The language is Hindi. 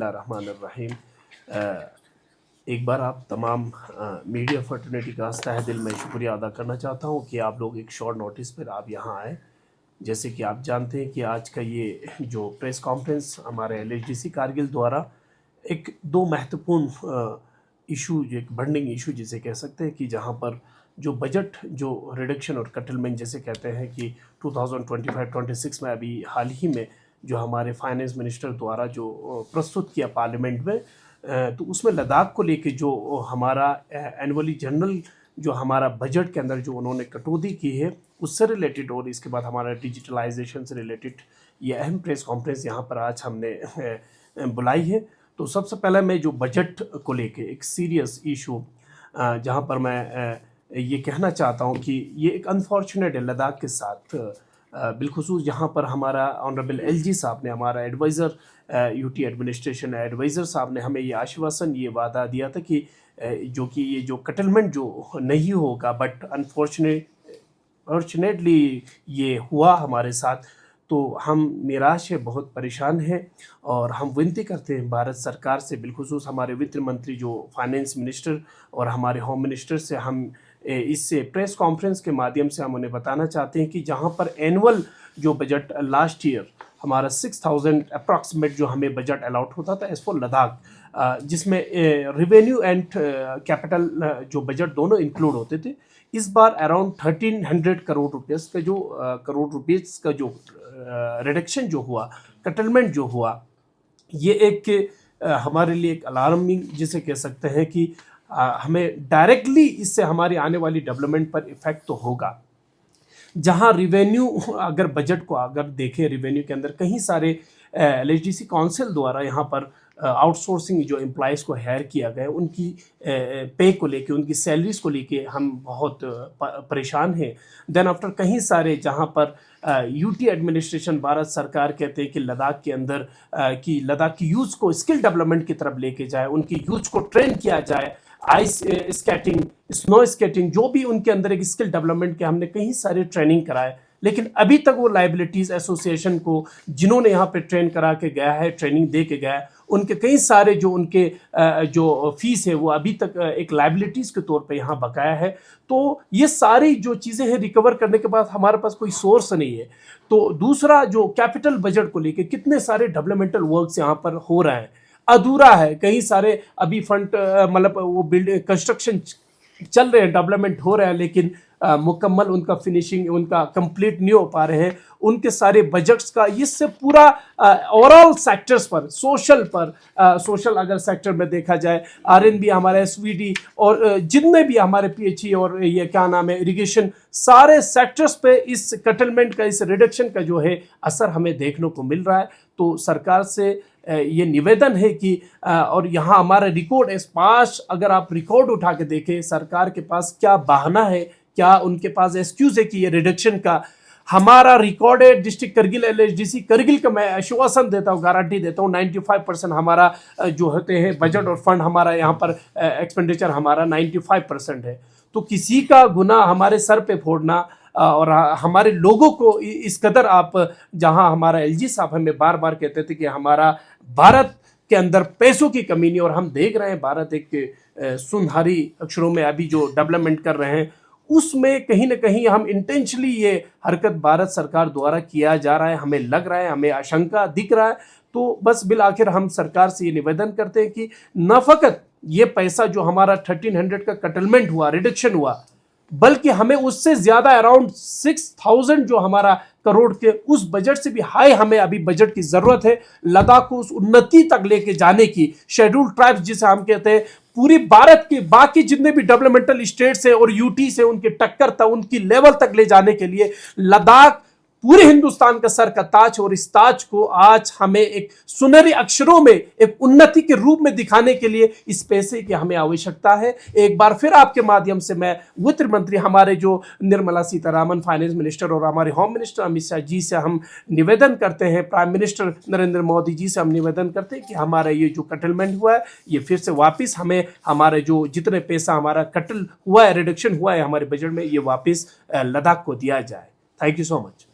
रहमान। एक बार आप तमाम मीडिया फर्टर्निटी का तहे दिल में शुक्रिया अदा करना चाहता हूँ कि आप लोग एक शॉर्ट नोटिस पर आप यहाँ आए। जैसे कि आप जानते हैं कि आज का ये जो प्रेस कॉन्फ्रेंस हमारे LHDC कारगिल द्वारा एक दो महत्वपूर्ण इशू, एक बर्निंग इशू जिसे कह सकते हैं, कि जहाँ पर जो बजट जो रिडक्शन और कटलमेंट जैसे कहते हैं कि 2025-26 में अभी हाल ही में जो हमारे फाइनेंस मिनिस्टर द्वारा जो प्रस्तुत किया पार्लियामेंट में, तो उसमें लद्दाख को लेके जो हमारा एनुअली जनरल जो हमारा बजट के अंदर जो उन्होंने कटौती की है उससे रिलेटेड, और इसके बाद हमारा डिजिटलाइजेशन से रिलेटेड ये अहम प्रेस कॉन्फ्रेंस यहाँ पर आज हमने बुलाई है। तो सबसे पहले मैं जो बजट को लेके एक सीरियस इशू जहाँ पर मैं ये कहना चाहता हूँ कि ये एक अनफॉर्चुनेट है लद्दाख के साथ, बिलखुसूस जहाँ पर हमारा ऑनरेबल LG साहब ने, हमारा एडवाइज़र UT एडमिनिस्ट्रेशन एडवाइज़र साहब ने हमें ये आश्वासन, ये वादा दिया था कि जो कि ये जो कटलमेंट जो नहीं होगा, बट अनफॉर्चुनेटली ये हुआ हमारे साथ। तो हम निराश है, बहुत परेशान हैं, और हम विनती करते हैं भारत सरकार से, बिलखुसूस हमारे वित्त मंत्री जो फाइनेंस मिनिस्टर और हमारे होम मिनिस्टर से, हम इससे प्रेस कॉन्फ्रेंस के माध्यम से हम उन्हें बताना चाहते हैं कि जहां पर एनुअल जो बजट लास्ट ईयर हमारा 6000 अप्रॉक्सीमेट जो हमें बजट अलाउट होता था एज फॉर लद्दाख, जिसमें रिवेन्यू एंड कैपिटल जो बजट दोनों इंक्लूड होते थे, इस बार अराउंड 1300 करोड़ रुपीस का जो रिडक्शन जो हुआ, कटलमेंट जो हुआ, ये एक हमारे लिए एक अलार्मिंग जिसे कह सकते हैं कि हमें डायरेक्टली इससे हमारी आने वाली डेवलपमेंट पर इफेक्ट तो होगा। जहां रिवेन्यू, अगर बजट को अगर देखें, रिवेन्यू के अंदर कहीं सारे LHDC काउंसिल द्वारा यहाँ पर आउटसोर्सिंग जो एम्प्लॉयज़ को हायर किया गया, उनकी पे को लेके, उनकी सैलरीज को लेके हम बहुत परेशान हैं। देन आफ्टर कहीं सारे जहाँ पर UT एडमिनिस्ट्रेशन, भारत सरकार कहते हैं कि लद्दाख के अंदर कि लद्दाख की यूथ को स्किल डेवलपमेंट की तरफ लेके जाए, उनकी यूथ को ट्रेन किया जाए, आइस स्केटिंग, स्नो स्केटिंग, जो भी उनके अंदर एक स्किल डेवलपमेंट के हमने कहीं सारे ट्रेनिंग कराए, लेकिन अभी तक वो लाइबिलिटीज़ एसोसिएशन को, जिन्होंने यहाँ पे ट्रेन करा के गया है, ट्रेनिंग दे के गया है, उनके कई सारे जो उनके जो फीस है वो अभी तक एक लाइबिलिटीज़ के तौर पे यहाँ बकाया है। तो ये सारी जो चीज़ें हैं रिकवर करने के बाद हमारे पास कोई सोर्स नहीं है। तो दूसरा जो कैपिटल बजट को लेके कितने सारे डेवलपमेंटल वर्क्स यहाँ पर हो रहे हैं, अधूरा है, कई सारे अभी फंड मतलब वो बिल्डिंग कंस्ट्रक्शन चल रहे हैं, डेवलपमेंट हो रहा है, लेकिन मुकम्मल उनका फिनिशिंग, उनका कंप्लीट नहीं हो पा रहे हैं। उनके सारे बजट्स का इससे पूरा ओवरऑल सेक्टर्स पर, सोशल अगर सेक्टर में देखा जाए, RNB, हमारा SVD और जितने भी हमारे PHE और ये क्या नाम है इरिगेशन, सारे सेक्टर्स पे इस कटलमेंट का, इस रिडक्शन का जो है असर हमें देखने को मिल रहा है। तो सरकार से ये निवेदन है कि और यहाँ हमारा रिकॉर्ड है पास, अगर आप रिकॉर्ड उठा के देखें, सरकार के पास क्या बहाना है, क्या उनके पास एक्सक्यूज है कि ये रिडक्शन का हमारा रिकॉर्ड है। डिस्ट्रिक्ट करगिल LHDC करगिल का मैं आश्वासन देता हूँ, गारंटी देता हूँ, 95% हमारा जो होते हैं बजट और फंड, हमारा यहाँ पर एक्सपेंडिचर हमारा 95% है। तो किसी का गुनाह हमारे सर पे फोड़ना और हमारे लोगों को इस कदर आप, जहां हमारा LG साहब हमें बार बार कहते थे कि हमारा भारत के अंदर पैसों की कमी नहीं, और हम देख रहे हैं भारत एक सुनहरी अक्षरों में अभी जो डेवलपमेंट कर रहे हैं, उसमें कहीं ना कहीं हम इंटेंशनली ये हरकत भारत सरकार द्वारा किया जा रहा है, हमें लग रहा है, हमें आशंका दिख रहा है। तो बस बिल आखिर हम सरकार से ये निवेदन करते हैं कि न फकत ये पैसा जो हमारा 1300 का कटलमेंट हुआ, रिडक्शन हुआ, बल्कि हमें उससे ज्यादा अराउंड 6000 जो हमारा करोड़ के उस बजट से भी हाई हमें अभी बजट की जरूरत है, लद्दाख को उस उन्नति तक लेके जाने की। शेड्यूल्ड ट्राइब्स जिसे हम कहते हैं, पूरी भारत के बाकी जितने भी डेवलपमेंटल स्टेट्स है और UT से उनकी टक्कर तक, उनकी लेवल तक ले जाने के लिए लद्दाख पूरे हिंदुस्तान का सर का ताज, और इस ताज को आज हमें एक सुनहरी अक्षरों में एक उन्नति के रूप में दिखाने के लिए इस पैसे की हमें आवश्यकता है। एक बार फिर आपके माध्यम से मैं वित्त मंत्री हमारे जो निर्मला सीतारामन फाइनेंस मिनिस्टर और हमारे होम मिनिस्टर अमित शाह जी से हम निवेदन करते हैं, प्राइम मिनिस्टर नरेंद्र मोदी जी से हम निवेदन करते हैं कि हमारा ये जो कटलमेंट हुआ है, ये फिर से वापस हमें, हमारे जो जितने पैसा हमारा कटल हुआ है, रिडक्शन हुआ है हमारे बजट में, ये वापस लद्दाख को दिया जाए। Thank you so much.